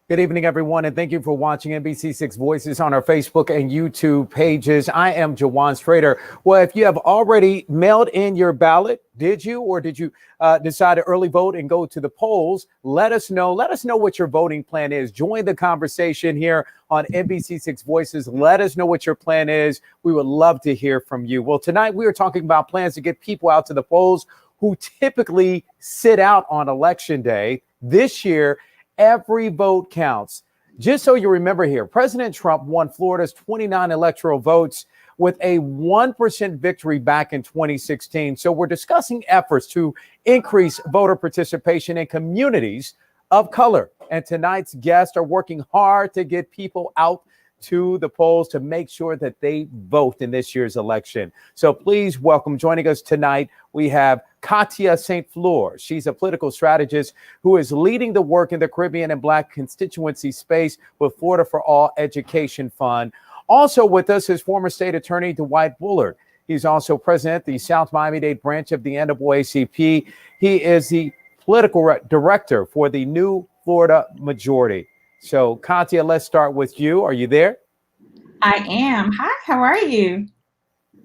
Good evening, everyone, and thank you for watching NBC6 Voices on our Facebook and YouTube pages. I am Jawan Strader. Well, if you have already mailed in your ballot, did you decide to early vote and go to the polls? Let us know. Let us know what your voting plan is. Join the conversation here on NBC6 Voices. Let us know what your plan is. We would love to hear from you. Well, tonight we are talking about plans to get people out to the polls who typically sit out on Election Day. This year, every vote counts. Just so you remember here, President Trump won Florida's 29 electoral votes with a 1% victory back in 2016. So we're discussing efforts to increase voter participation in communities of color. And tonight's guests are working hard to get people out to the polls to make sure that they vote in this year's election. So please welcome, joining us tonight, we have Katia St. Fleur. She's a political strategist who is leading the work in the Caribbean and Black constituency space with Florida for All Education Fund. Also with us is former state attorney Dwight Bullard. He's also president of the South Miami-Dade branch of the NAACP. He is the political director for the New Florida Majority. So, Katia, let's start with you. Are you there? I am. Hi, how are you?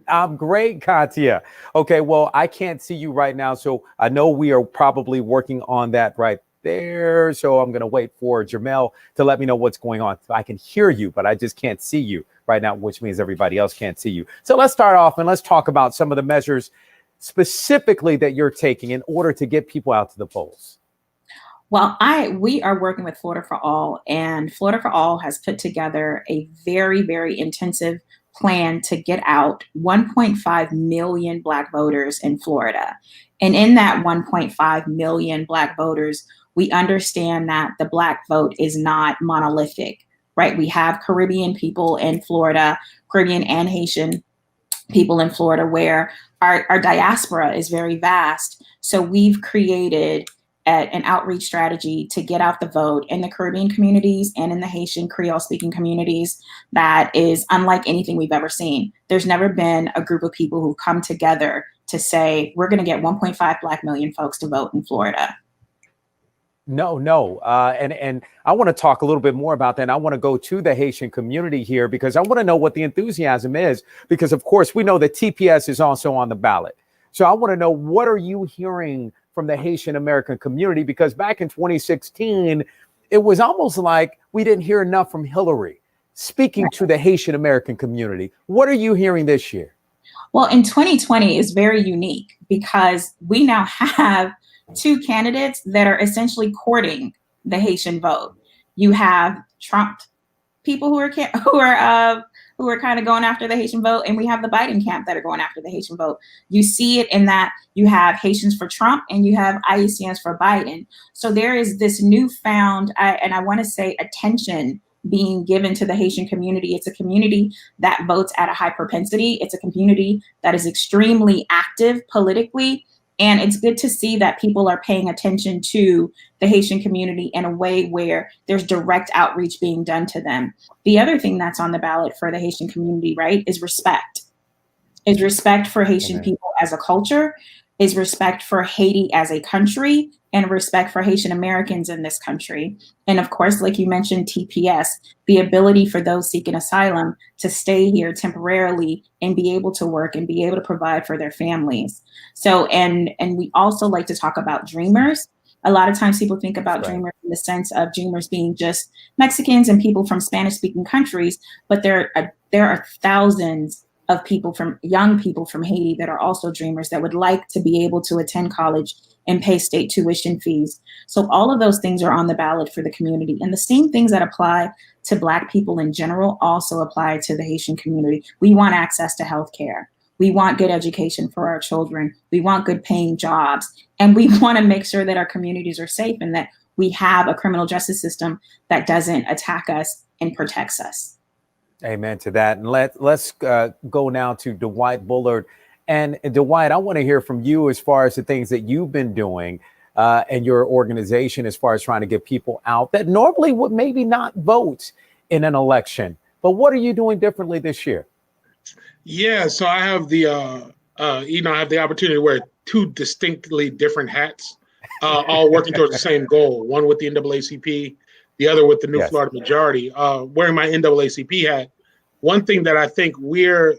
I'm great, Katia. Okay, well, I can't see you right now, so I know we are probably working on that right there. So I'm going to wait for Jamel to let me know what's going on. So I can hear you, but I just can't see you right now, which means everybody else can't see you. So let's start off and let's talk about some of the measures specifically that you're taking in order to get people out to the polls. Well, we are working with Florida for All, and Florida for All has put together a very, very intensive plan to get out 1.5 million Black voters in Florida. And in that 1.5 million Black voters, we understand that the Black vote is not monolithic, right? We have Caribbean people in Florida, Caribbean and Haitian people in Florida, where our diaspora is very vast. So we've created an outreach strategy to get out the vote in the Caribbean communities and in the Haitian Creole speaking communities that is unlike anything we've ever seen. There's never been a group of people who come together to say, we're going to get 1.5 Black million folks to vote in Florida. No. And I want to talk a little bit more about that. And I want to go to the Haitian community here because I want to know what the enthusiasm is, because, of course, we know that TPS is also on the ballot. So I want to know, what are you hearing from the Haitian American community? Because back in 2016, it was almost like we didn't hear enough from Hillary speaking to the Haitian American community. What are you hearing this year? Well, in 2020 is very unique because we now have two candidates that are essentially courting the Haitian vote. You have Trump people who are kind of going after the Haitian vote, and we have the Biden camp that are going after the Haitian vote. You see it in that you have Haitians for Trump and you have IUCNs for Biden. So there is this newfound, and I want to say, attention being given to the Haitian community. It's a community that votes at a high propensity. It's a community that is extremely active politically. And it's good to see that people are paying attention to the Haitian community in a way where there's direct outreach being done to them. The other thing that's on the ballot for the Haitian community, right, is respect. Is respect for Haitian people as a culture, is respect for Haiti as a country, and respect for Haitian Americans in this country. And of course, like you mentioned, TPS, the ability for those seeking asylum to stay here temporarily and be able to work and be able to provide for their families. So, and we also like to talk about dreamers. A lot of times people think about dreamers in the sense of dreamers being just Mexicans and people from Spanish-speaking countries, but there are thousands of young people from Haiti that are also dreamers that would like to be able to attend college and pay state tuition fees. So all of those things are on the ballot for the community. And the same things that apply to Black people in general also apply to the Haitian community. We want access to healthcare. We want good education for our children. We want good paying jobs. And we want to make sure that our communities are safe and that we have a criminal justice system that doesn't attack us and protects us. Amen to that. And let's go now to Dwight Bullard. And Dwight, I want to hear from you as far as the things that you've been doing and your organization as far as trying to get people out that normally would maybe not vote in an election. But what are you doing differently this year? Yeah, so I have the I have the opportunity to wear two distinctly different hats, all working towards the same goal. One with the NAACP, the other with the New Florida Majority. Wearing my NAACP hat, one thing that I think we're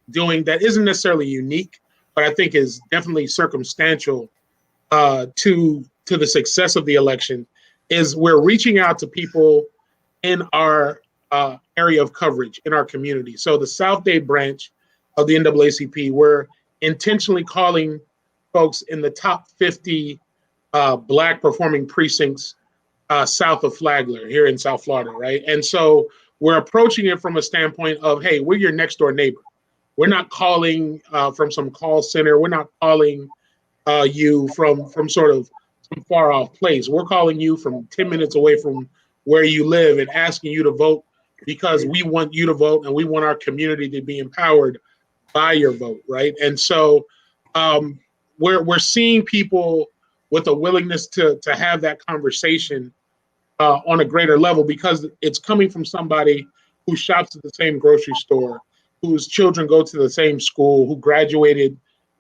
doing that isn't necessarily unique, but I think is definitely circumstantial to the success of the election, is we're reaching out to people in our area of coverage in our community. So the South Dade branch of the NAACP, we're intentionally calling folks in the top 50 Black performing precincts south of Flagler here in South Florida, right? And so we're approaching it from a standpoint of, hey, we're your next door neighbor. We're not calling from some call center. We're not calling you from sort of some far off place. We're calling you from 10 minutes away from where you live and asking you to vote because we want you to vote and we want our community to be empowered by your vote, right? And so we're seeing people with a willingness to have that conversation on a greater level because it's coming from somebody who shops at the same grocery store, whose children go to the same school, who graduated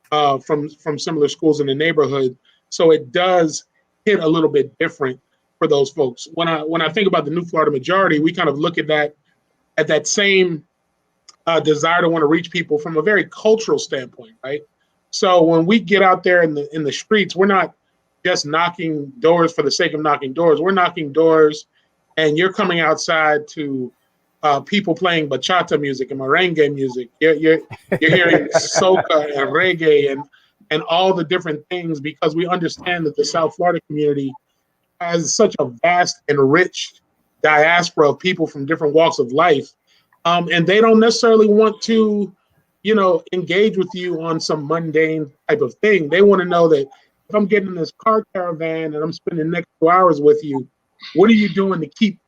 from similar schools in the neighborhood. So it does hit a little bit different for those folks. When I think about the New Florida Majority, we kind of look at that same desire to want to reach people from a very cultural standpoint, right? So when we get out there in the streets, we're not just knocking doors for the sake of knocking doors. We're knocking doors, and you're coming outside to people playing bachata music and merengue music. You're hearing soca and reggae and all the different things because we understand that the South Florida community has such a vast and rich diaspora of people from different walks of life. And they don't necessarily want to, engage with you on some mundane type of thing. They want to know that if I'm getting in this car caravan and I'm spending the next 2 hours with you, what are you doing to keep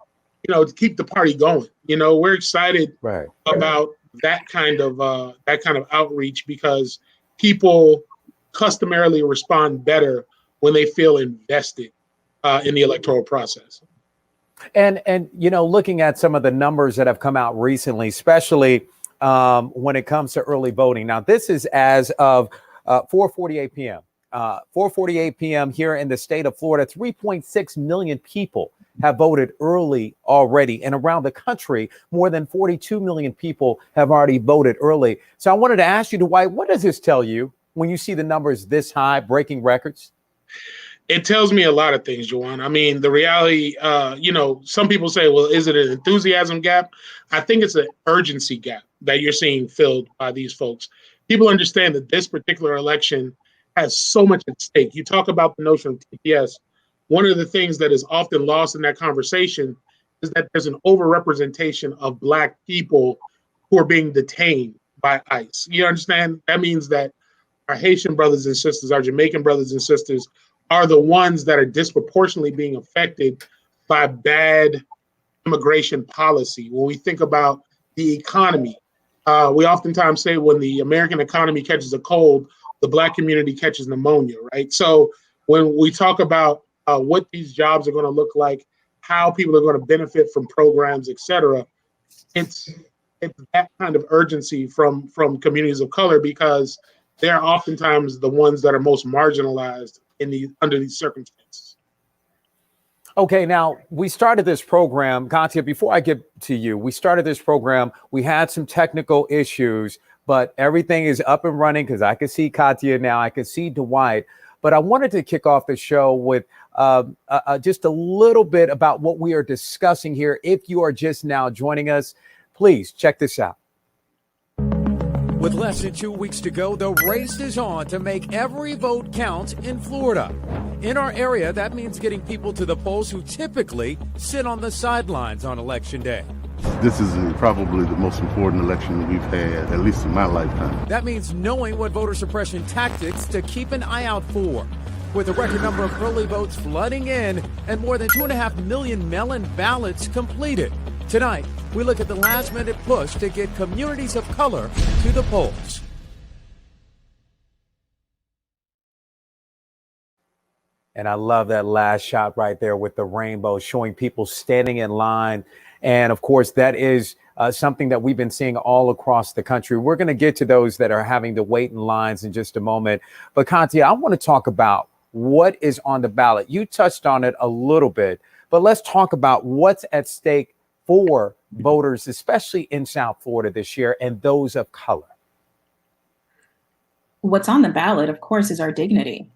the party going? We're excited about that kind of outreach because people customarily respond better when they feel invested in the electoral process. And looking at some of the numbers that have come out recently, especially when it comes to early voting. Now, this is as of 4:48 p.m. 4:48 p.m. here in the state of Florida. 3.6 million people have voted early already. And around the country, more than 42 million people have already voted early. So I wanted to ask you, Dwight, what does this tell you when you see the numbers this high, breaking records? It tells me a lot of things, Juwan. I mean, the reality, some people say, well, is it an enthusiasm gap? I think it's an urgency gap that you're seeing filled by these folks. People understand that this particular election has so much at stake. You talk about the notion of TPS. One of the things that is often lost in that conversation is that there's an overrepresentation of Black people who are being detained by ICE. You understand? That means that our Haitian brothers and sisters, our Jamaican brothers and sisters are the ones that are disproportionately being affected by bad immigration policy. When we think about the economy, we oftentimes say when the American economy catches a cold, the Black community catches pneumonia, right? So when we talk about what these jobs are going to look like, how people are going to benefit from programs, et cetera, it's that kind of urgency from communities of color because they're oftentimes the ones that are most marginalized under these circumstances. Okay, now we started this program, Katia, before I get to you, we started this program, we had some technical issues, but everything is up and running because I can see Katia now, I can see Dwight, but I wanted to kick off the show with just a little bit about what we are discussing here. If you are just now joining us, please check this out. With less than 2 weeks to go, the race is on to make every vote count in Florida. In our area, that means getting people to the polls who typically sit on the sidelines on Election Day. This is probably the most important election that we've had, at least in my lifetime. That means knowing what voter suppression tactics to keep an eye out for. With a record number of early votes flooding in and more than 2.5 million mail-in ballots completed. Tonight, we look at the last-minute push to get communities of color to the polls. And I love that last shot right there with the rainbow showing people standing in line. And of course, that is something that we've been seeing all across the country. We're going to get to those that are having to wait in lines in just a moment. But Katia, I want to talk about what is on the ballot. You touched on it a little bit, but let's talk about what's at stake for voters, especially in South Florida this year, and those of color. What's on the ballot, of course, is our dignity.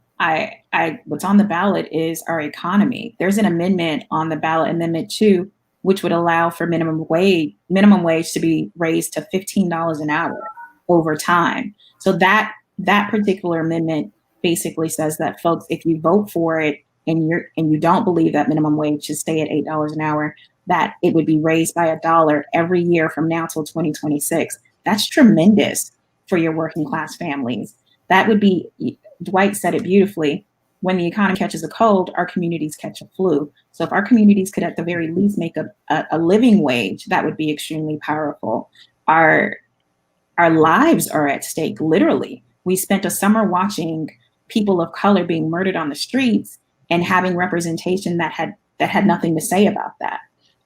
What's on the ballot is our economy. There's an amendment on the ballot, Amendment 2, which would allow for minimum wage to be raised to $15 an hour over time. So that particular amendment basically says that, folks, if you vote for it and you don't believe that minimum wage should stay at $8 an hour, that it would be raised by $1 every year from now till 2026. That's tremendous for your working class families. That would be, Dwight said it beautifully, when the economy catches a cold, our communities catch a flu. So if our communities could at the very least make a living wage, that would be extremely powerful. Our lives are at stake, literally. We spent a summer watching people of color being murdered on the streets and having representation that had nothing to say about that.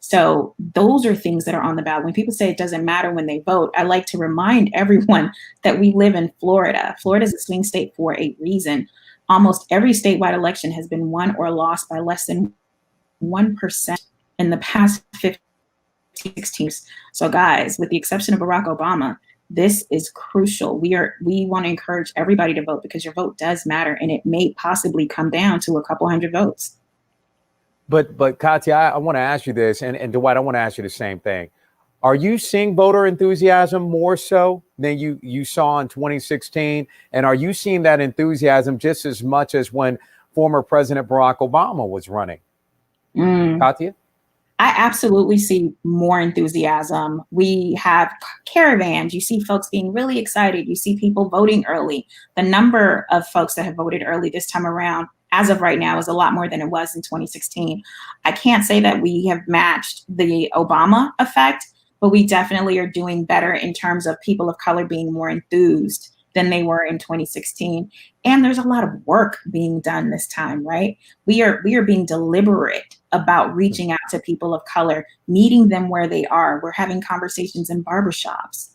So those are things that are on the ballot. When people say it doesn't matter when they vote, I like to remind everyone that we live in Florida. Florida is a swing state for a reason. Almost every statewide election has been won or lost by less than 1% in the past 15, 16 years. So guys, with the exception of Barack Obama, this is crucial. We want to encourage everybody to vote because your vote does matter, and it may possibly come down to a couple hundred votes. But Katia, I want to ask you this, and Dwight, I want to ask you the same thing. Are you seeing voter enthusiasm more so than you saw in 2016? And are you seeing that enthusiasm just as much as when former President Barack Obama was running? Katia? I absolutely see more enthusiasm. We have caravans. You see folks being really excited. You see people voting early. The number of folks that have voted early this time around, as of right now, is a lot more than it was in 2016. I can't say that we have matched the Obama effect, but we definitely are doing better in terms of people of color being more enthused than they were in 2016. And there's a lot of work being done this time, right? We are being deliberate about reaching out to people of color, meeting them where they are. We're having conversations in barbershops.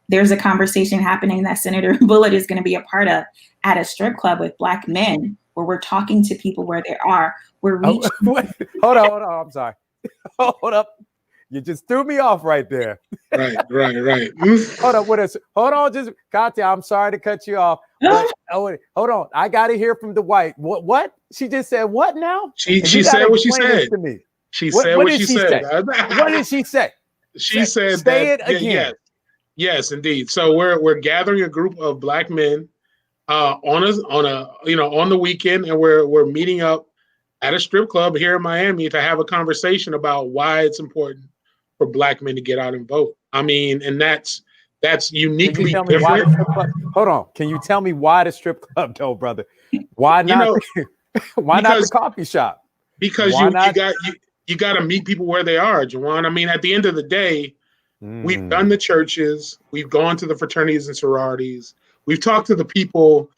There's a conversation happening that Senator Bullitt is going to be a part of at a strip club with Black men, where we're talking to people where they are. We're reaching. Hold on. I'm sorry. Hold up. You just threw me off right there. Right. Hold on, just Katia, I'm sorry to cut you off. But, hold on. I got to hear from Dwight. What? She just said what now? She said what she said. To me. She said what she said. What did she say? She said say that, it again. Yes, indeed. So we're gathering a group of Black men on the weekend, and we're meeting up at a strip club here in Miami to have a conversation about why it's important for Black men to get out and vote. I mean, and that's uniquely different. Hold on. Can you tell me why the strip club though, brother? Why not? Why not the coffee shop? Because you got to meet people where they are, Jawan. I mean, at the end of the day, we've done the churches, we've gone to the fraternities and sororities, we've talked to the people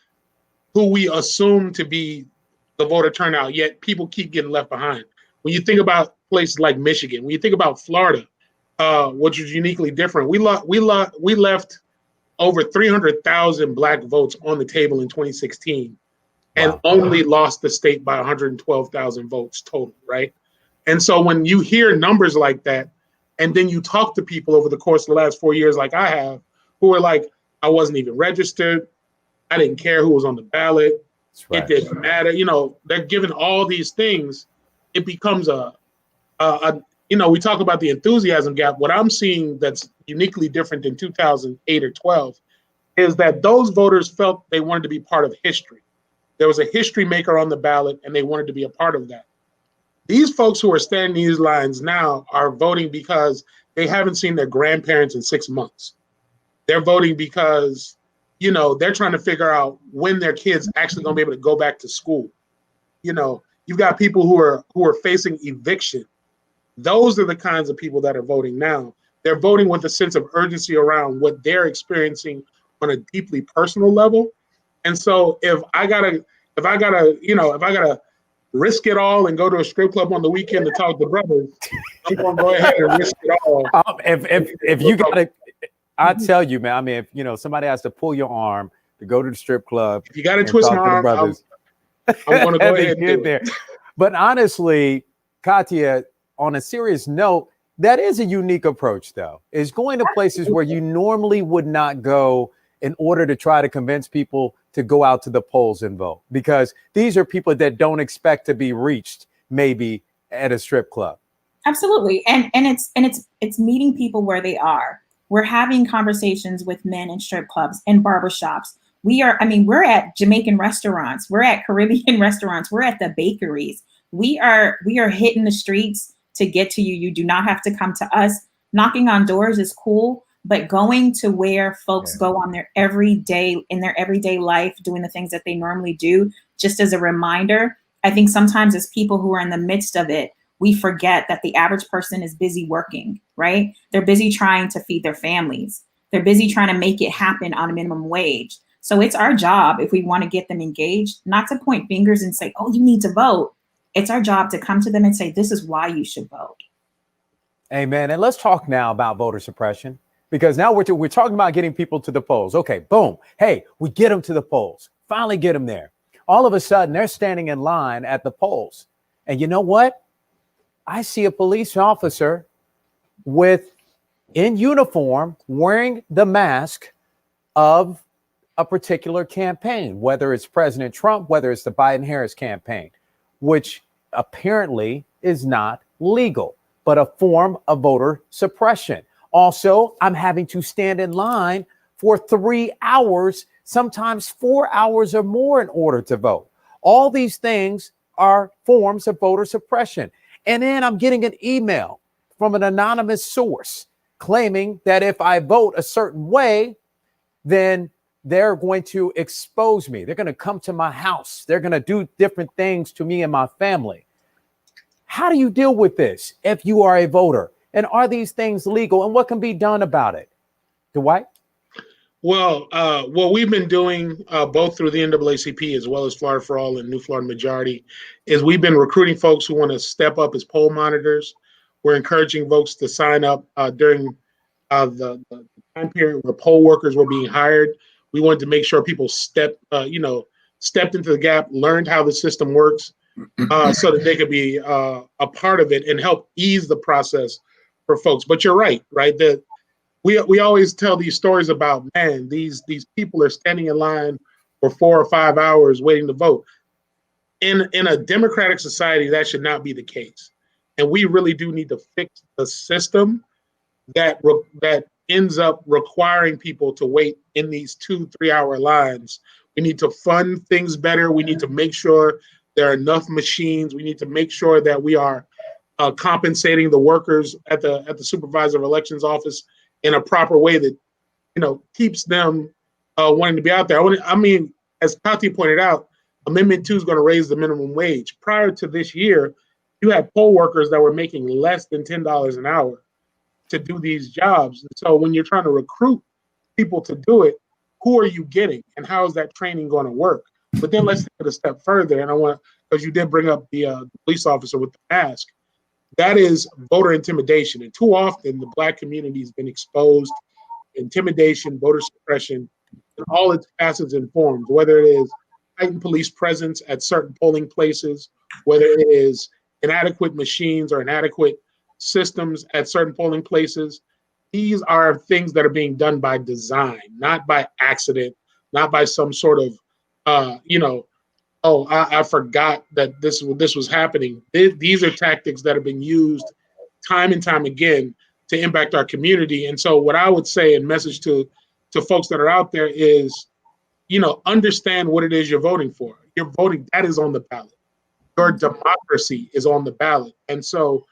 who we assume to be the voter turnout, yet people keep getting left behind. When you think about places like Michigan, when you think about Florida, which is uniquely different, we left over 300,000 Black votes on the table in 2016 and only lost the state by 112,000 votes total, right? And so when you hear numbers like that, and then you talk to people over the course of the last 4 years, like I have, who are like, I wasn't even registered, I didn't care who was on the ballot, it didn't matter. They're given all these things. It becomes we talk about the enthusiasm gap. What I'm seeing that's uniquely different than 2008 or 12 is that those voters felt they wanted to be part of history. There was a history maker on the ballot, and they wanted to be a part of that. These folks who are standing in these lines now are voting because they haven't seen their grandparents in 6 months. They're voting because, they're trying to figure out when their kids actually going to be able to go back to school. You've got people who are facing eviction. Those are the kinds of people that are voting now. They're voting with a sense of urgency around what they're experiencing on a deeply personal level. And so if I gotta risk it all and go to a strip club on the weekend to talk to brothers, I'm gonna go ahead and risk it all. If you gotta, I tell you, man. I mean, if somebody has to pull your arm to go to the strip club, if you gotta twist my arm, I'm gonna go ahead and do it. But honestly, Katia, on a serious note, that is a unique approach, though. Is going to places where you normally would not go in order to try to convince people to go out to the polls and vote, because these are people that don't expect to be reached maybe at a strip club. Absolutely. And it's meeting people where they are. We're having conversations with men in strip clubs and barbershops. We're at Jamaican restaurants, we're at Caribbean restaurants, we're at the bakeries. We are hitting the streets to get to you. You do not have to come to us. Knocking on doors is cool, but going to where folks go on their everyday life, doing the things that they normally do, just as a reminder. I think sometimes as people who are in the midst of it, we forget that the average person is busy working, right? They're busy trying to feed their families. They're busy trying to make it happen on a minimum wage. So it's our job, if we want to get them engaged, not to point fingers and say, oh, you need to vote. It's our job to come to them and say, this is why you should vote. Amen. And let's talk now about voter suppression, because now we're talking about getting people to the polls. Okay, boom. Hey, we get them to the polls. Finally get them there. All of a sudden, they're standing in line at the polls. And you know what? I see a police officer in uniform wearing the mask of a particular campaign, whether it's President Trump, whether it's the Biden-Harris campaign, which apparently is not legal, but a form of voter suppression. Also, I'm having to stand in line for 3 hours, sometimes 4 hours or more in order to vote. All these things are forms of voter suppression. And then I'm getting an email from an anonymous source claiming that if I vote a certain way, then they're going to expose me. They're going to come to my house. They're going to do different things to me and my family. How do you deal with this if you are a voter? And are these things legal? And what can be done about it? Dwight? Well, what we've been doing both through the NAACP as well as Florida for All and New Florida Majority is we've been recruiting folks who want to step up as poll monitors. We're encouraging folks to sign up during the time period where poll workers were being hired. We wanted to make sure people stepped into the gap, learned how the system works, so that they could be a part of it and help ease the process for folks. But you're right? That we always tell these stories about, man, these people are standing in line for 4 or 5 hours waiting to vote. In a democratic society, that should not be the case. And we really do need to fix the system that ends up requiring people to wait in these 2-3 hour lines. We need to fund things better. We need to make sure there are enough machines. We need to make sure that we are compensating the workers at the supervisor of elections office in a proper way that keeps them wanting to be out there. As Katia pointed out, Amendment 2 is going to raise the minimum wage. Prior to this year, you had poll workers that were making less than $10 an hour to do these jobs. And so when you're trying to recruit people to do it, who are you getting and how is that training going to work? But then let's take it a step further. And because you did bring up the police officer with the mask, that is voter intimidation. And too often the Black community has been exposed to intimidation, voter suppression, in all its facets and forms, whether it is heightened police presence at certain polling places, whether it is inadequate machines or inadequate systems at certain polling places. These are things that are being done by design, not by accident, not by some sort of, I forgot that this was happening. These are tactics that have been used time and time again to impact our community. And so what I would say and message to to folks that are out there is, understand what it is you're voting for. You're voting, that is on the ballot. Your democracy is on the ballot. And so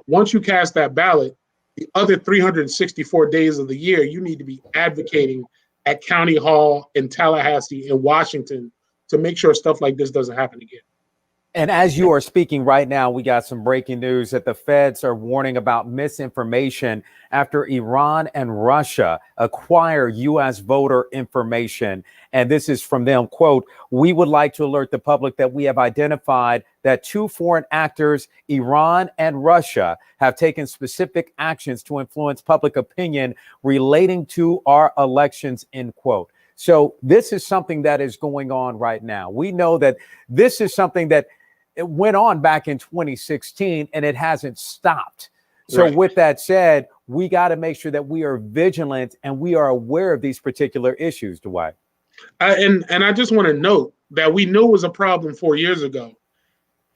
once you cast that ballot, the other 364 days of the year, you need to be advocating at County Hall, in Tallahassee, in Washington, to make sure stuff like this doesn't happen again. And as you are speaking right now, we got some breaking news that the feds are warning about misinformation after Iran and Russia acquire U.S. voter information. And this is from them, quote, "We would like to alert the public that we have identified that two foreign actors, Iran and Russia, have taken specific actions to influence public opinion relating to our elections," end quote. So this is something that is going on right now. We know that this is something that it went on back in 2016 and it hasn't stopped. So Right. With that said, we got to make sure that we are vigilant and we are aware of these particular issues, Dwight. And I just want to note that we knew it was a problem 4 years ago.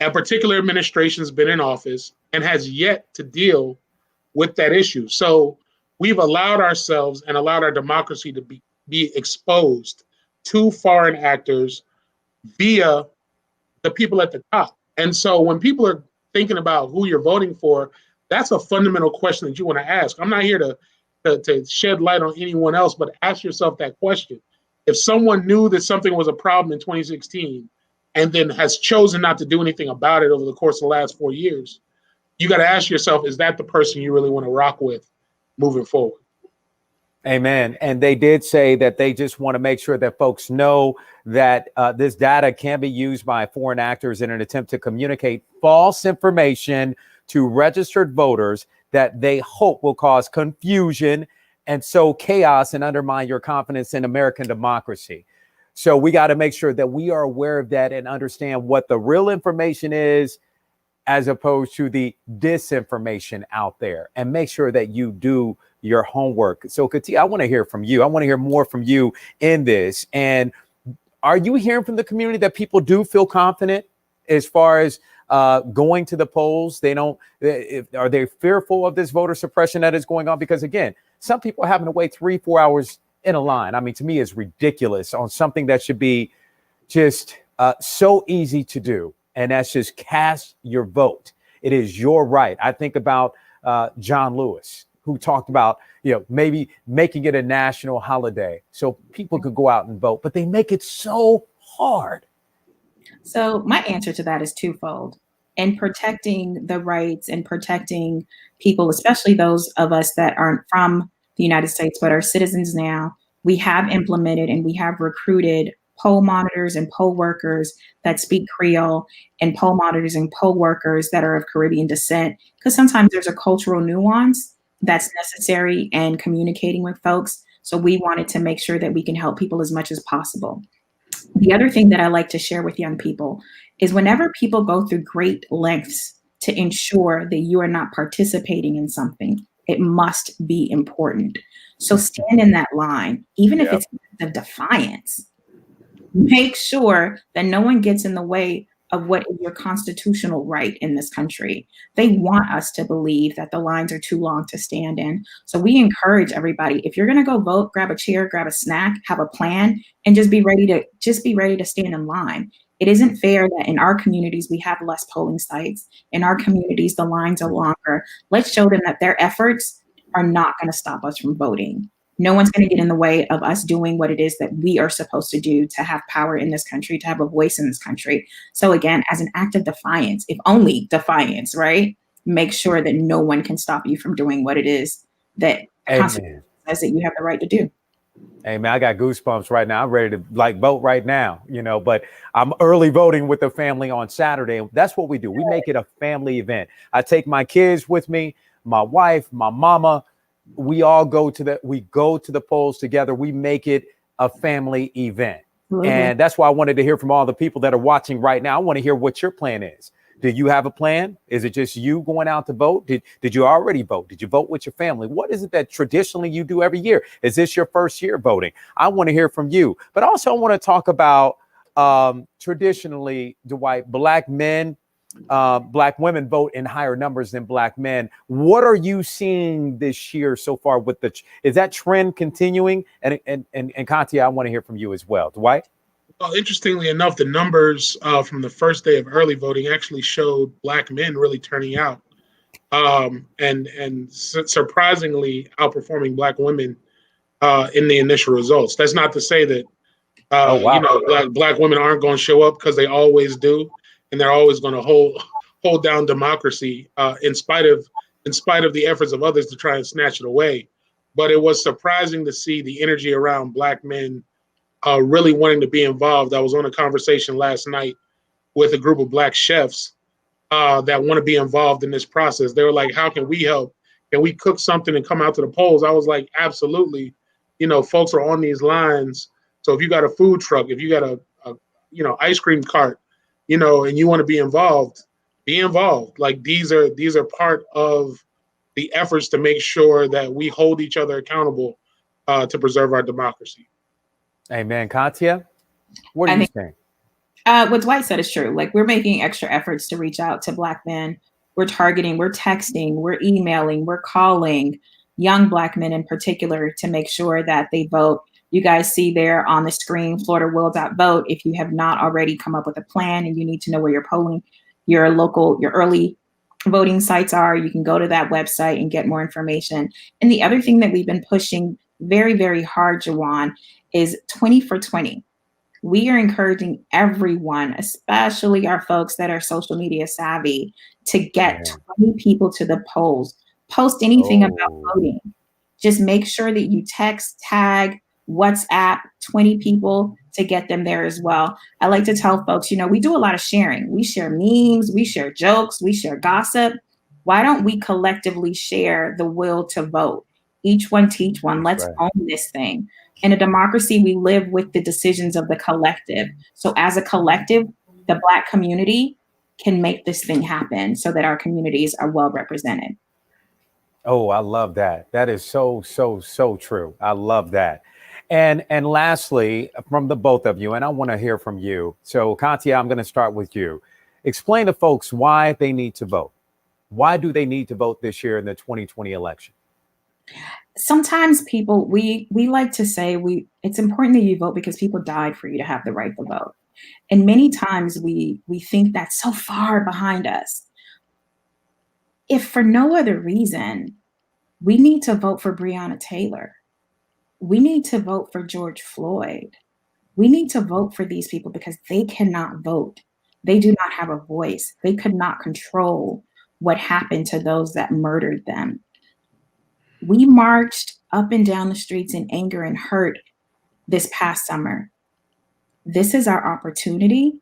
A particular administration has been in office and has yet to deal with that issue. So we've allowed ourselves and allowed our democracy to be exposed to foreign actors via the people at the top. And so when people are thinking about who you're voting for, that's a fundamental question that you want to ask. I'm not here to shed light on anyone else, but ask yourself that question. If someone knew that something was a problem in 2016 and then has chosen not to do anything about it over the course of the last 4 years, you got to ask yourself, is that the person you really want to rock with moving forward? Amen. And they did say that they just want to make sure that folks know that this data can be used by foreign actors in an attempt to communicate false information to registered voters that they hope will cause confusion and sow chaos and undermine your confidence in American democracy. So we got to make sure that we are aware of that and understand what the real information is as opposed to the disinformation out there, and make sure that you do your homework. So Kati, I want to hear from you. I want to hear more from you in this. And are you hearing from the community that people do feel confident as far as going to the polls? Are they fearful of this voter suppression that is going on? Because again, some people are having to wait 3-4 hours in a line. I mean, to me, it's ridiculous on something that should be just so easy to do. And that's just cast your vote. It is your right. I think about John Lewis, who talked about, maybe making it a national holiday so people could go out and vote, but they make it so hard. So my answer to that is twofold. In protecting the rights and protecting people, especially those of us that aren't from the United States but are citizens now, we have implemented and we have recruited poll monitors and poll workers that speak Creole, and poll monitors and poll workers that are of Caribbean descent, because sometimes there's a cultural nuance that's necessary in communicating with folks. So we wanted to make sure that we can help people as much as possible. The other thing that I like to share with young people is whenever people go through great lengths to ensure that you are not participating in something, it must be important. So stand in that line, even if it's a defiance. Make sure that no one gets in the way of what is your constitutional right in this country. They want us to believe that the lines are too long to stand in. So we encourage everybody, if you're going to go vote, grab a chair, grab a snack, have a plan, and just be ready to stand in line. It isn't fair that in our communities, we have less polling sites. In our communities, the lines are longer. Let's show them that their efforts are not going to stop us from voting. No one's going to get in the way of us doing what it is that we are supposed to do to have power in this country, to have a voice in this country. So again, as an act of defiance, if only defiance, right? Make sure that no one can stop you from doing what it is that the Constitution says that you have the right to do. Hey man, I got goosebumps right now. I'm ready to vote right now, but I'm early voting with the family on Saturday. That's what we do. We make it a family event. I take my kids with me, my wife, my mama. We all go to the polls together. We make it a family event. Mm-hmm. And that's why I wanted to hear from all the people that are watching right now. I want to hear what your plan is. Do you have a plan? Is it just you going out to vote? Did you already vote? Did you vote with your family? What is it that traditionally you do every year? Is this your first year voting? I want to hear from you. But also I want to talk about traditionally, Dwight, Black men Black women vote in higher numbers than Black men. What are you seeing this year so far with is that trend continuing? And Katia, I want to hear from you as well. Dwight? Well, interestingly enough, the numbers from the first day of early voting actually showed Black men really turning out, and surprisingly outperforming Black women in the initial results. That's not to say that Black women aren't going to show up, because they always do, and they're always going to hold down democracy in spite of the efforts of others to try and snatch it away. But it was surprising to see the energy around Black men really wanting to be involved. I was on a conversation last night with a group of Black chefs that want to be involved in this process. They were like, how can we help? Can we cook something and come out to the polls? I was like, absolutely. Folks are on these lines. So if you got a food truck, if you got a ice cream cart, and you want to be involved, be involved. Like these are part of the efforts to make sure that we hold each other accountable to preserve our democracy. Amen. Katia, what are you saying? What Dwight said is true. Like, we're making extra efforts to reach out to Black men. We're targeting, we're texting, we're emailing, we're calling young Black men in particular to make sure that they vote. You guys see there on the screen, FloridaWill.vote. If you have not already come up with a plan and you need to know where your early voting sites are, you can go to that website and get more information. And the other thing that we've been pushing very, very hard, Jawan, is 20 for 20. We are encouraging everyone, especially our folks that are social media savvy, to get 20 people to the polls. Post anything about voting. Just make sure that you text, tag, WhatsApp 20 people to get them there as well. I like to tell folks, we do a lot of sharing. We share memes, we share jokes, we share gossip. Why don't we collectively share the will to vote? Each one teach one. Let's own this thing. In a democracy, we live with the decisions of the collective. So as a collective, the Black community can make this thing happen so that our communities are well represented. Oh, I love that. That is so, so, so true. I love that. And lastly, from the both of you, and I want to hear from you. So Katia, I'm going to start with you. Explain to folks why they need to vote. Why do they need to vote this year in the 2020 election? Sometimes people, we like to say it's important that you vote because people died for you to have the right to vote. And many times we think that's so far behind us. If for no other reason, we need to vote for Breonna Taylor. We need to vote for George Floyd. We need to vote for these people because they cannot vote. They do not have a voice. They could not control what happened to those that murdered them. We marched up and down the streets in anger and hurt this past summer. This is our opportunity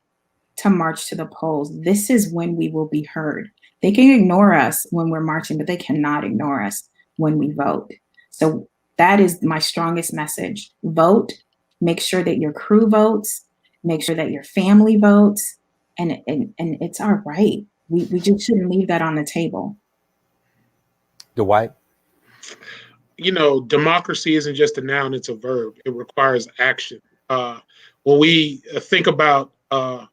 to march to the polls. This is when we will be heard. They can ignore us when we're marching, but they cannot ignore us when we vote. So that is my strongest message. Vote, make sure that your crew votes, make sure that your family votes, and it's our right. We just shouldn't leave that on the table. Dwight? Democracy isn't just a noun, it's a verb. It requires action. When we think about a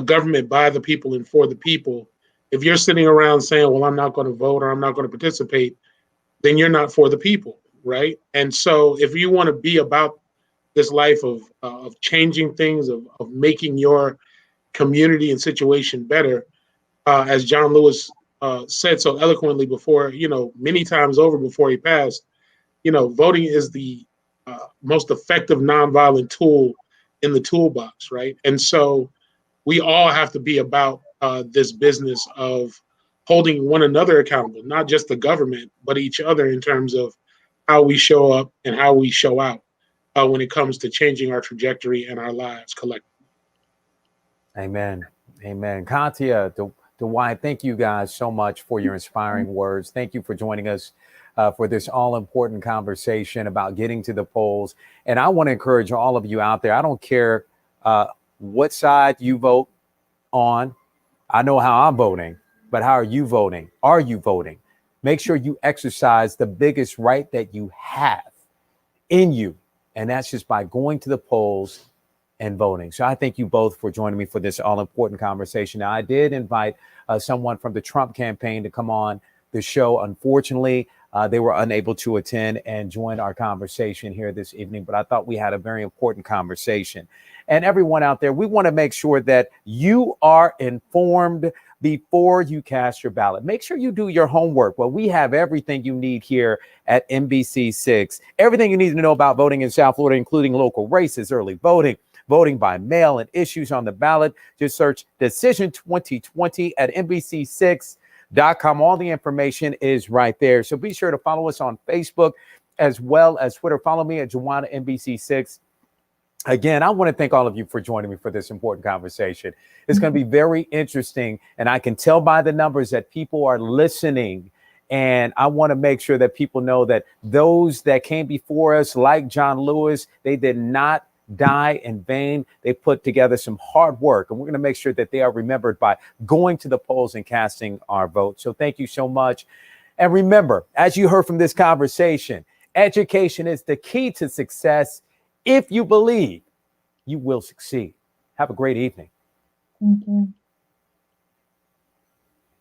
government by the people and for the people, if you're sitting around saying, well, I'm not going to vote or I'm not going to participate, then you're not for the people, right? And so if you want to be about this life of changing things, of making your community and situation better, as John Lewis said so eloquently before, many times over before he passed, voting is the most effective nonviolent tool in the toolbox, right? And so we all have to be about this business of holding one another accountable, not just the government, but each other in terms of how we show up and how we show out when it comes to changing our trajectory and our lives collectively. Amen. Amen. Katia, Dwight, thank you guys so much for your inspiring words. Thank you for joining us for this all-important conversation about getting to the polls. And I want to encourage all of you out there. I don't care what side you vote on. I know how I'm voting, but how are you voting? Are you voting? Make sure you exercise the biggest right that you have in you. And that's just by going to the polls and voting. So I thank you both for joining me for this all important conversation. Now, I did invite someone from the Trump campaign to come on the show. Unfortunately, they were unable to attend and join our conversation here this evening, but I thought we had a very important conversation. And everyone out there, we want to make sure that you are informed before you cast your ballot. Make sure you do your homework. Well, we have everything you need here at NBC6. Everything you need to know about voting in South Florida, including local races, early voting, voting by mail, and issues on the ballot. Just search Decision 2020 at NBC6.com. All the information is right there. So be sure to follow us on Facebook as well as Twitter. Follow me at Juwana NBC6. Again, I want to thank all of you for joining me for this important conversation. It's going to be very interesting, and I can tell by the numbers that people are listening. And I want to make sure that people know that those that came before us, like John Lewis, they did not die in vain. They put together some hard work, and we're going to make sure that they are remembered by going to the polls and casting our vote. So thank you so much. And remember, as you heard from this conversation, education is the key to success. If you believe, you will succeed. Have a great evening. Thank you.